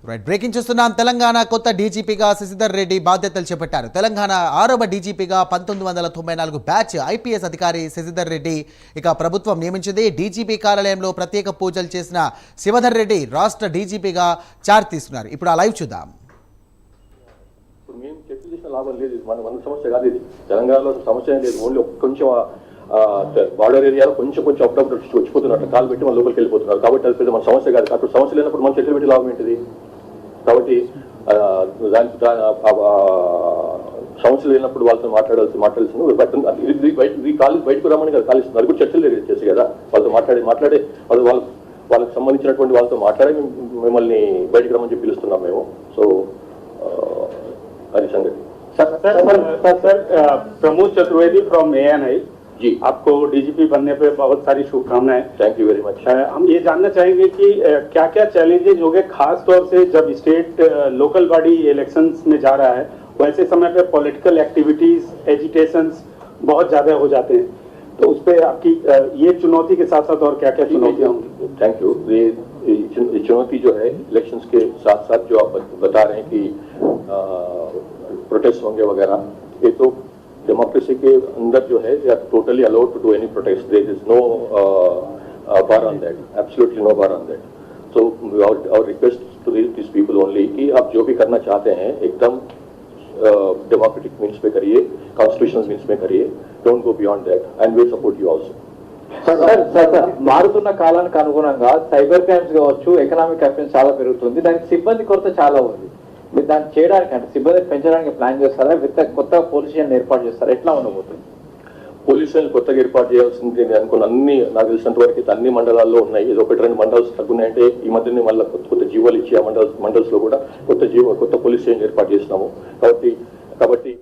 Right breaking చూస్తున్నాం. తెలంగాణ కొత్త డీజీపీగా శశిధర్ రెడ్డి బాధ్యతలు చేపట్టారు. తెలంగాణ 6వ డీజీపీగా 1994 బ్యాచ్ ఐపీఎస్ అధికారి శశిధర్ రెడ్డి ఇక ప్రభుత్వం నియమించింది. డీజీపీ కార్యాలయంలో ప్రత్యేక పూజలు చేసిన శివధర్ రెడ్డి రాష్ట్ర డీజీపీగా చార్జ్ తీసుకున్నారు. ఇప్పుడు ఆ లైవ్ చూద్దాం. మేము చర్చ చేసిన లాభం లేదు. మన సమస్య కాదు ఇది. తెలంగాణలో సమస్య లేదు. ఓన్లీ కొంచెం బార్డర్ ఏరియాలో కొంచెం అప్పుడప్పుడు వచ్చిపోతున్నట్టు కాలు పెట్టి మన లోపలికి వెళ్ళిపోతున్నారు. కాబట్టి అది మన సమస్య కాదు. అక్కడ సమస్య లేనప్పుడు మనం చర్చలు పెట్టి లాభం ఏంటిది? కాబట్టి సమస్యలు లేనప్పుడు వాళ్ళతో మాట్లాడాల్సింది బయటకు రమ్మని కదా కాలిస్తుంది. అది కూడా చర్చలు చేసి కదా వాళ్ళతో మాట్లాడే వాళ్ళకి సంబంధించినటువంటి వాళ్ళతో మాట్లాడి మిమ్మల్ని బయటకు రమ్మని చెప్పి పిలుస్తున్నాం మేము. సో అది సంగతి. Sir Pramod Chaturvedi from ANI जी, आपको डीजीपी बनने पे बहुत सारी शुभकामनाएं. Thank you very much. हम ये जानना चाहेंगे कि क्या क्या चैलेंजेस हो गए, खास तौर से जब स्टेट लोकल बॉडी इलेक्शंस में जा रहा है, वैसे समय पे पॉलिटिकल एक्टिविटीज एजिटेशंस बहुत ज्यादा हो जाते हैं, तो उस पर आपकी ये चुनौती के साथ साथ और क्या क्या चुनौतियां होंगी? Thank you. ये चुनौती जो है इलेक्शंस के साथ साथ जो आप बता रहे हैं कि प्रोटेस्ट होंगे वगैरह, ये तो डेमोक्रेसी के अंदर जो है they are totally allowed to do any protest. There is no bar on that, absolutely no bar on that. So our request to this people only कि आप जो भी करना चाहते हैं एकदम डेमोक्रेटिक मीन्स पे करिए, कॉन्स्टिट्यूशनल मीन्स में करिए. Don't go beyond that and we support you also. మారుతున్న కాలానికి అనుగుణంగా సైబర్ క్రైమ్స్ కావచ్చు, ఎకనామిక్ అఫెన్స్ చాలా పెరుగుతుంది. దానికి సిబ్బంది కొరత చాలా ఉంది. మీరు దాన్ని చేయడానికి అంటే సిబ్బంది పెంచడానికి ప్లాన్ చేస్తారా? కొత్త పోలీస్ స్టేషన్ ఏర్పాటు చేస్తారా? ఎట్లా ఉండబోతుంది? పోలీస్ స్టేషన్ కొత్తగా ఏర్పాటు చేయాల్సింది అనుకున్న అన్ని నాకు తెలిసినంత వరకు అన్ని మండలాల్లో ఉన్నాయి. ఇది 1-2 మండల్స్ తగ్గున్నాయంటే ఈ మధ్యనే మళ్ళీ కొత్త జీవోలు ఇచ్చి ఆ మండల్స్ లో కూడా కొత్త పోలీస్ స్టేషన్ ఏర్పాటు చేసినాము. కాబట్టి